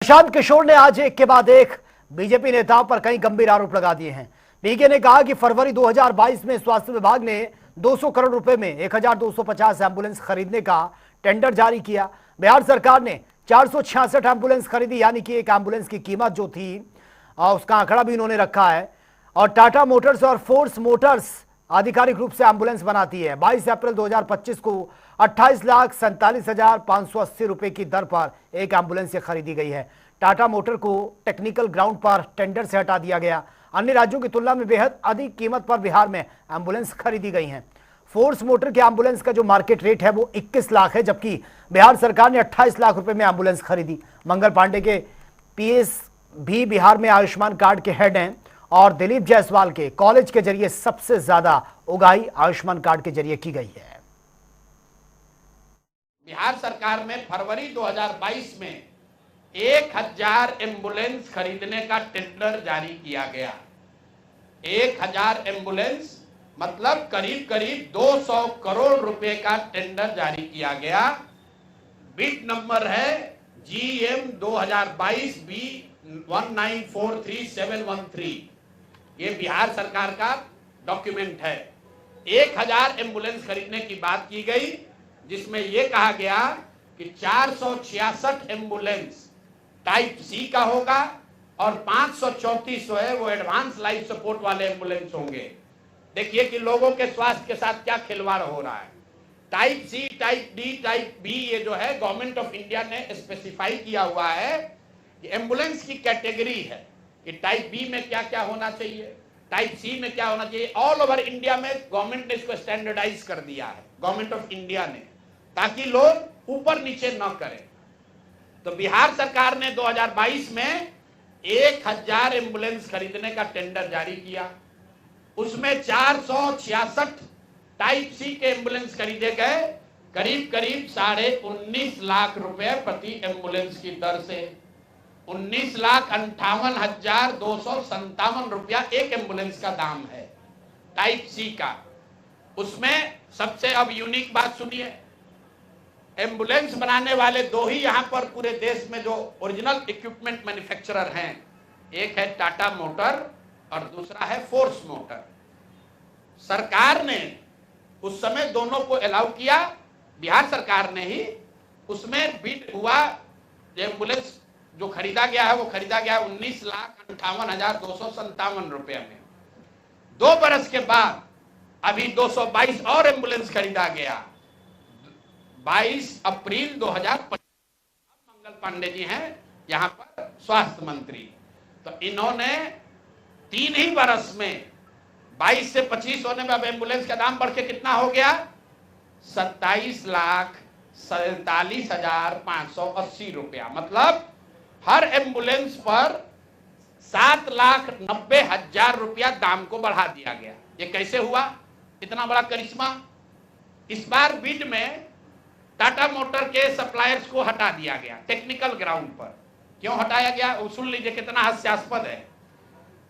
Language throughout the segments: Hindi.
प्रशांत किशोर ने आज एक के बाद एक बीजेपी नेताओं पर कई गंभीर आरोप लगा दिए हैं। पीके ने कहा कि फरवरी 2022 में स्वास्थ्य विभाग ने 200 करोड़ रुपए में 1250 एम्बुलेंस खरीदने का टेंडर जारी किया। बिहार सरकार ने 466 एम्बुलेंस खरीदी, यानी कि एक एम्बुलेंस की कीमत जो थी उसका आंकड़ा भी इन्होंने रखा है। और टाटा मोटर्स और फोर्स मोटर्स आधिकारिक रूप से एम्बुलेंस बनाती है। 22 अप्रैल 2025 को 28,47,580 रुपए की दर पर एक एम्बुलेंस खरीदी गई है। टाटा मोटर को टेक्निकल ग्राउंड पर टेंडर से हटा दिया गया। अन्य राज्यों की तुलना में बेहद अधिक कीमत पर बिहार में एम्बुलेंस खरीदी गई हैं। फोर्स मोटर के एम्बुलेंस का जो मार्केट रेट है वो 21 लाख है, जबकि बिहार सरकार ने 28 लाख रुपए में एम्बुलेंस खरीदी। मंगल पांडे के पीएस भी बिहार में आयुष्मान कार्ड के हेड हैं और दिलीप जायसवाल के कॉलेज के जरिए सबसे ज्यादा उगाही आयुष्मान कार्ड के जरिए की गई है। बिहार सरकार में फरवरी 2022 में 1000 एम्बुलेंस खरीदने का टेंडर जारी किया गया। 1000 एम्बुलेंस मतलब करीब करीब 200 करोड़ रुपए का टेंडर जारी किया गया। बिड नंबर है GM 2022 B 1943713। ये बिहार सरकार का डॉक्यूमेंट है। 1000 एम्बुलेंस खरीदने की बात की गई, जिसमें यह कहा गया कि 466 एम्बुलेंस टाइप सी का होगा और 534 है वो एडवांस लाइफ सपोर्ट वाले एम्बुलेंस होंगे। देखिए कि लोगों के स्वास्थ्य के साथ क्या खिलवाड़ हो रहा है। Type C, type D, type B, ये जो है गवर्नमेंट ऑफ इंडिया ने स्पेसिफाई किया हुआ है कि एम्बुलेंस की कैटेगरी है कि टाइप बी में क्या क्या होना चाहिए, टाइप सी में क्या होना चाहिए। ऑल ओवर इंडिया में गवर्नमेंट ने इसको स्टैंडर्डाइज कर दिया है, गवर्नमेंट ऑफ इंडिया ने, ताकि लोग ऊपर नीचे न करें। तो बिहार सरकार ने 2022 में 1000 एम्बुलेंस खरीदने का टेंडर जारी किया। उसमें 466 टाइप सी के एम्बुलेंस खरीदे गए, करीब करीब 19.5 लाख रुपए प्रति एम्बुलेंस की दर से। 19,58,257 रुपया एक एम्बुलेंस का दाम है टाइप सी का। उसमें सबसे अब यूनिक बात सुनिए, एम्बुलेंस बनाने वाले दो ही यहां पर पूरे देश में जो ओरिजिनल इक्विपमेंट मैन्युफैक्चरर हैं, एक है टाटा मोटर और दूसरा है फोर्स मोटर। सरकार ने उस समय दोनों को अलाउ किया, बिहार सरकार ने ही। उसमें बिड हुआ, एम्बुलेंस जो खरीदा गया है वो खरीदा गया 19,58,257 रुपए में। 2 बरस के बाद अभी 222 और एम्बुलेंस खरीदा गया। 22 अप्रैल 2025 मंगल पांडे जी हैं यहां पर स्वास्थ्य मंत्री, तो इन्होंने 3 ही बरस में 22 से 25 होने में अब एम्बुलेंस का दाम बढ़ के कितना हो गया, 27,47,580 रुपया। मतलब हर एम्बुलेंस पर 7,90,000 रुपया दाम को बढ़ा दिया गया। ये कैसे हुआ, इतना बड़ा करिश्मा। इस बार बिड में टाटा मोटर के सप्लायर्स को हटा दिया गया टेक्निकल ग्राउंड पर। क्यों हटाया गया वो सुन लीजिए, कितना हास्यास्पद है।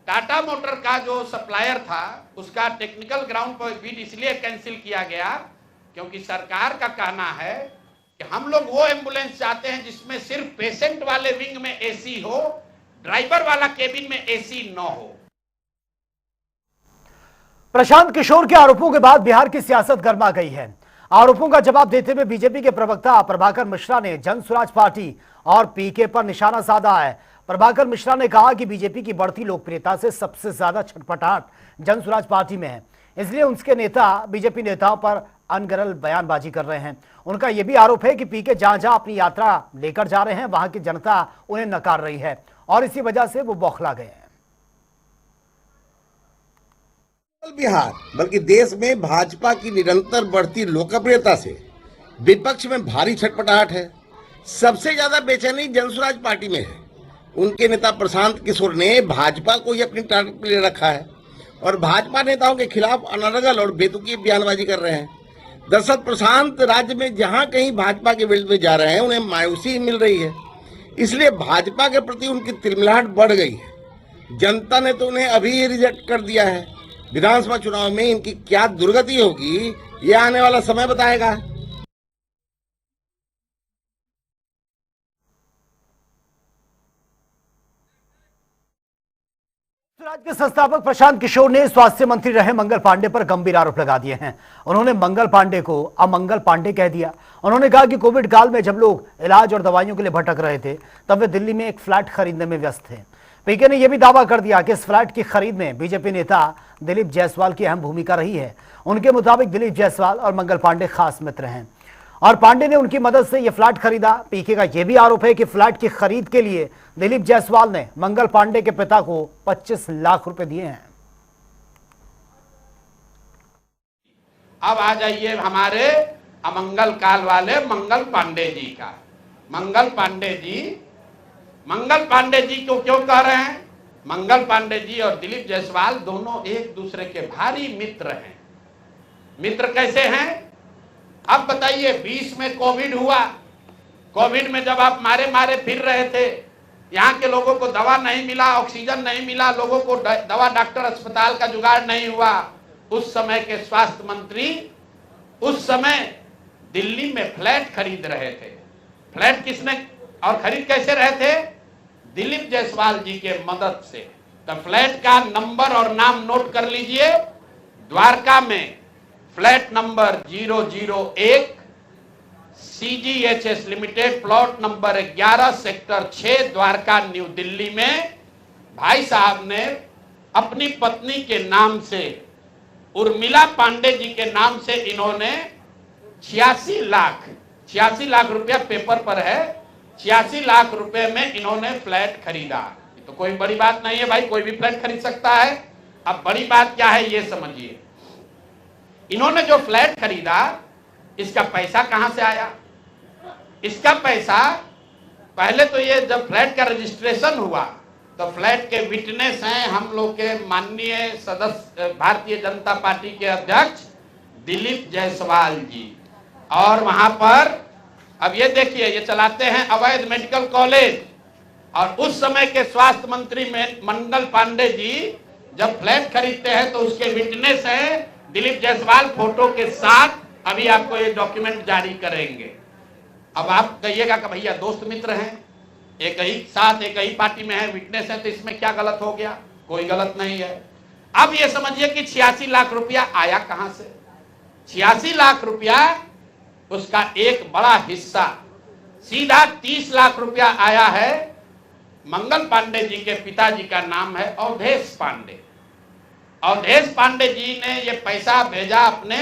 टाटा मोटर का जो सप्लायर था उसका टेक्निकल ग्राउंड पर बिड इसलिए कैंसिल किया गया क्योंकि सरकार का कहना है कि हम लोग वो एम्बुलेंस चाहते हैं जिसमें सिर्फ पेशेंट वाले विंग में एसी हो, ड्राइवर वाला केबिन में एसी न हो। प्रशांत किशोर के आरोपों के बाद बिहार की सियासत गर्मा गई है। आरोपों का जवाब देते हुए बीजेपी के प्रवक्ता प्रभाकर मिश्रा ने जनसुराज पार्टी और पीके पर निशाना साधा है। प्रभाकर मिश्रा ने कहा कि बीजेपी की बढ़ती लोकप्रियता से सबसे ज्यादा छटपटाहट जनसुराज पार्टी में है, इसलिए उनके नेता बीजेपी नेताओं पर अनगरल बयानबाजी कर रहे हैं। उनका यह भी आरोप है कि पीके जहां जहां अपनी यात्रा लेकर जा रहे हैं वहां की जनता उन्हें नकार रही है और इसी वजह से वो बौखला गए हैं। बिहार बल्कि देश में भाजपा की निरंतर बढ़ती लोकप्रियता से विपक्ष में भारी छटपटाहट है। सबसे ज्यादा बेचैनी जनसुराज पार्टी में है। उनके नेता प्रशांत किशोर ने भाजपा को ही अपनी टारगेट ले रखा है और भाजपा नेताओं के खिलाफ अनर्गल और बेतुकी बयानबाजी कर रहे हैं। दरअसल प्रशांत राज्य में जहां कहीं भाजपा के विरुद्ध में जा रहे हैं उन्हें मायूसी मिल रही है, इसलिए भाजपा के प्रति उनकी तिलमिलाहट बढ़ गई है। जनता ने तो उन्हें अभी रिजेक्ट कर दिया है। विधानसभा चुनाव में इनकी क्या दुर्गति होगी ये आने वाला समय बताएगा। राज्य के संस्थापक प्रशांत किशोर ने स्वास्थ्य मंत्री रहे मंगल पांडे पर गंभीर आरोप लगा दिए हैं। उन्होंने मंगल पांडे को अमंगल पांडे कह दिया। उन्होंने कहा कि कोविड काल में जब लोग इलाज और दवाइयों के लिए भटक रहे थे तब वे दिल्ली में एक फ्लैट खरीदने में व्यस्त थे। पीके ने यह भी दावा कर दिया कि इस फ्लैट की खरीद में बीजेपी नेता दिलीप जायसवाल की अहम भूमिका रही है। उनके मुताबिक दिलीप जायसवाल और मंगल पांडे खास मित्र हैं और पांडे ने उनकी मदद से यह फ्लैट खरीदा। पीके का यह भी आरोप है कि फ्लैट की खरीद के लिए दिलीप जायसवाल ने मंगल पांडे के पिता को 25 लाख रुपए दिए हैं। अब आ जाइए हमारे अमंगल काल वाले मंगल पांडे जी का। मंगल पांडे जी को क्यों कह रहे हैं? मंगल पांडे जी और दिलीप जायसवाल दोनों एक दूसरे के भारी मित्र हैं। मित्र कैसे हैं? अब बताइए, 20 में कोविड हुआ। कोविड में जब आप मारे फिर रहे थे, यहाँ के लोगों को दवा नहीं मिला, ऑक्सीजन नहीं मिला, लोगों को दवा डॉक्टर अस्पताल का जुगाड़ नहीं हुआ। उस समय के स्वास्थ्य मंत्री उस समय दिल्ली में फ्लैट खरीद रहे थे। फ्लैट किसने और खरीद कैसे रहे थे? दिलीप जायसवाल जी के मदद से। तो फ्लैट का नंबर और नाम नोट कर लीजिए। द्वारका में flat number 001 CGHS limited, plot number 11 sector 6 Dwarka new Delhi में भाई साहब ने अपनी पत्नी के नाम से, उर्मिला पांडे जी के नाम से, इन्होंने 86 लाख रुपया पेपर पर है, 86 लाख रुपए में इन्होंने फ्लैट खरीदा। तो कोई बड़ी बात नहीं है भाई, कोई भी फ्लैट खरीद सकता है। अब बड़ी बात क्या है ये समझिए। इन्होंने जो फ्लैट खरीदा, इसका पैसा कहां से आया? इसका पैसा पहले तो ये जब फ्लैट का रजिस्ट्रेशन हुआ तो फ्लैट के विटनेस हैं हम लोग के माननीय सदस्य भारतीय जनता पार्टी के अध्यक्ष दिलीप जायसवाल जी। और वहां पर अब ये देखिए, ये चलाते हैं अवैध मेडिकल कॉलेज। और उस समय के स्वास्थ्य मंत्री में मंगल पांडे जी जब फ्लैट खरीदते हैं तो उसके विटनेस हैं दिलीप जायसवाल फोटो के साथ। अभी आपको ये डॉक्यूमेंट जारी करेंगे। अब आप कहिएगा कि भैया दोस्त मित्र हैं, एक ही साथ एक ही पार्टी में है, विटनेस है, तो इसमें क्या गलत हो गया? कोई गलत नहीं है। अब ये समझिए कि 86 लाख रुपया आया कहां से? 86 लाख रुपया उसका एक बड़ा हिस्सा सीधा 30 लाख रुपया आया है। मंगल पांडे जी के पिताजी का नाम है अवधेश पांडे। अवधेश पांडे जी ने ये पैसा भेजा अपने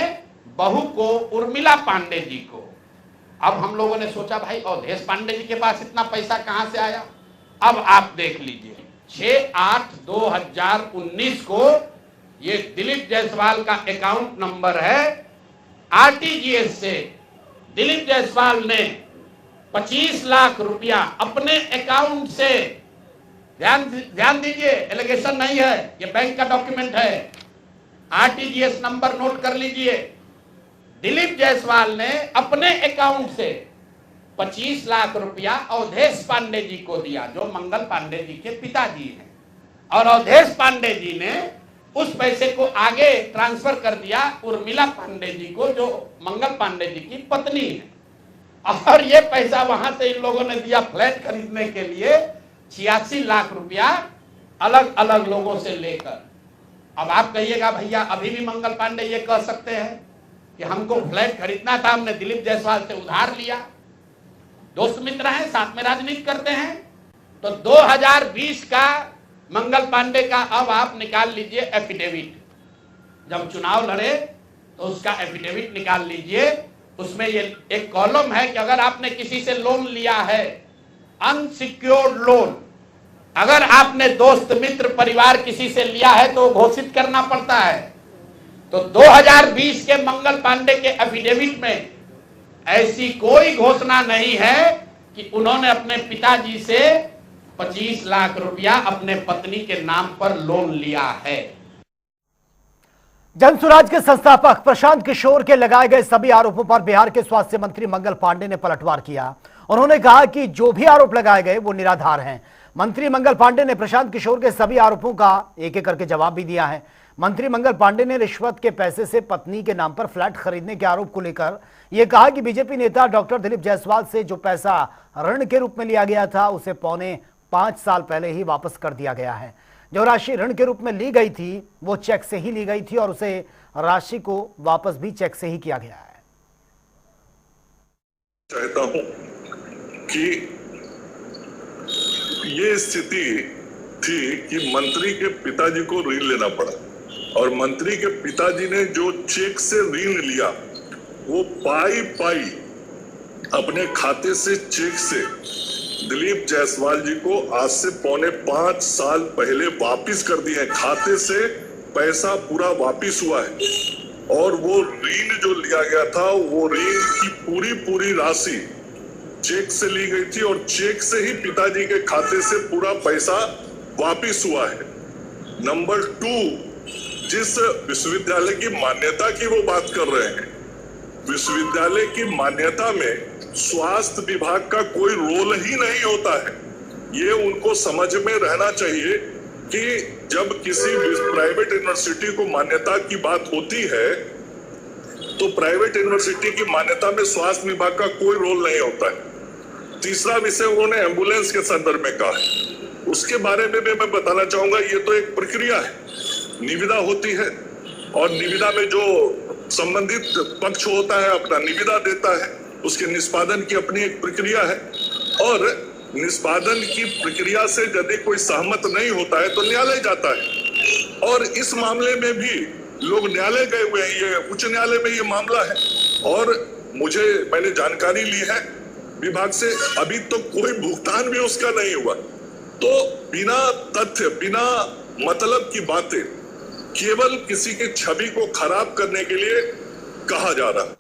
बहू को, उर्मिला पांडे जी को। अब हम लोगों ने सोचा भाई अवधेश पांडे जी के पास इतना पैसा कहां से आया? अब आप देख लीजिए, 6/8/2019 को ये दिलीप जायसवाल का अकाउंट नंबर है। RTGS से दिलीप जायसवाल ने 25 लाख रुपया अपने अकाउंट से, ध्यान दीजिए, एलिगेशन नहीं है, ये बैंक का डॉक्यूमेंट है। RTGS नंबर नोट कर लीजिए। दिलीप जायसवाल ने अपने अकाउंट से 25 लाख रुपया अवधेश पांडे जी को दिया, जो मंगल पांडे जी के पिताजी हैं। और अवधेश पांडे जी ने उस पैसे को आगे ट्रांसफर कर दिया उर्मिला पांडे जी को, जो मंगल पांडे जी की पत्नी है। और ये पैसा वहां से इन लोगों ने दिया फ्लैट खरीदने के लिए, 86 लाख रुपया अलग अलग लोगों से लेकर। अब आप कहिएगा भैया अभी भी मंगल पांडे ये कह सकते हैं कि हमको फ्लैट खरीदना था, हमने दिलीप जायसवाल से उधार लिया। दोस्त मित्र हैं, साथ में राजनीति करते हैं। तो 2020 का मंगल पांडे का अब आप निकाल लीजिए एफिडेविट। जब चुनाव लड़े तो उसका एफिडेविट निकाल लीजिए। उसमें ये एक कॉलम है कि अगर आपने किसी से लोन लिया है, अनसिक्योर्ड लोन, अगर आपने दोस्त मित्र परिवार किसी से लिया है तो घोषित करना पड़ता है। तो 2020 के मंगल पांडे के एफिडेविट में ऐसी कोई घोषणा नहीं है कि उन्होंने अपने पिताजी से 25 लाख रुपया अपने पत्नी के नाम पर लोन लिया है। जनसुराज के संस्थापक प्रशांत किशोर के लगाए गए सभी आरोपों पर बिहार के स्वास्थ्य मंत्री मंगल पांडे ने पलटवार किया। उन्होंने कहा कि जो भी आरोप लगाए गए वो निराधार हैं। मंत्री मंगल पांडे ने प्रशांत किशोर के सभी आरोपों का एक एक करके जवाब भी दिया है। मंत्री मंगल पांडे ने रिश्वत के पैसे से पत्नी के नाम पर फ्लैट खरीदने के आरोप को लेकर यह कहा कि बीजेपी नेता डॉक्टर दिलीप जायसवाल से जो पैसा ऋण के रूप में लिया गया था उसे 5.25 साल पहले ही वापस कर दिया गया है। जो राशि ऋण के रूप में ली गई थी वो चेक से ही ली गई थी और उसे राशि को वापस भी चेक से ही किया गया है। चाहता हूं कि ये स्थिति थी कि मंत्री के पिताजी को ऋण लेना पड़ा और मंत्री के पिताजी ने जो चेक से ऋण लिया वो पाई अपने खाते से चेक से दिलीप जायसवाल जी को आज से 4.5 साल पहले वापिस कर दिए। खाते से पैसा पूरा वापिस हुआ है और वो ऋण जो लिया गया था वो ऋण की पूरी राशि चेक से ली गई थी और चेक से ही पिताजी के खाते से पूरा पैसा वापिस हुआ है। नंबर 2, जिस विश्वविद्यालय की मान्यता की वो बात कर रहे हैं, विश्वविद्यालय की मान्यता में स्वास्थ्य विभाग का कोई रोल ही नहीं होता है। ये उनको समझ में रहना चाहिए कि जब किसी प्राइवेट यूनिवर्सिटी को मान्यता की बात होती है तो प्राइवेट यूनिवर्सिटी की मान्यता में स्वास्थ्य विभाग का कोई रोल नहीं होता है। तीसरा विषय उन्होंने एम्बुलेंस के संदर्भ में कहा है, उसके बारे में भी मैं बताना चाहूंगा। ये तो एक प्रक्रिया है, निविदा होती है और निविदा में जो संबंधित पक्ष होता है अपना निविदा देता है, उसके निष्पादन की अपनी एक प्रक्रिया है और निष्पादन की प्रक्रिया से यदि कोई सहमत नहीं होता है तो न्यायालय जाता है और इस मामले में भी लोग न्यायालय गए हुए हैं। ये उच्च न्यायालय में ये मामला है और मैंने जानकारी ली है विभाग से, अभी तो कोई भुगतान भी उसका नहीं हुआ। तो बिना तथ्य बिना मतलब की बातें केवल किसी की छवि को खराब करने के लिए कहा जा रहा है।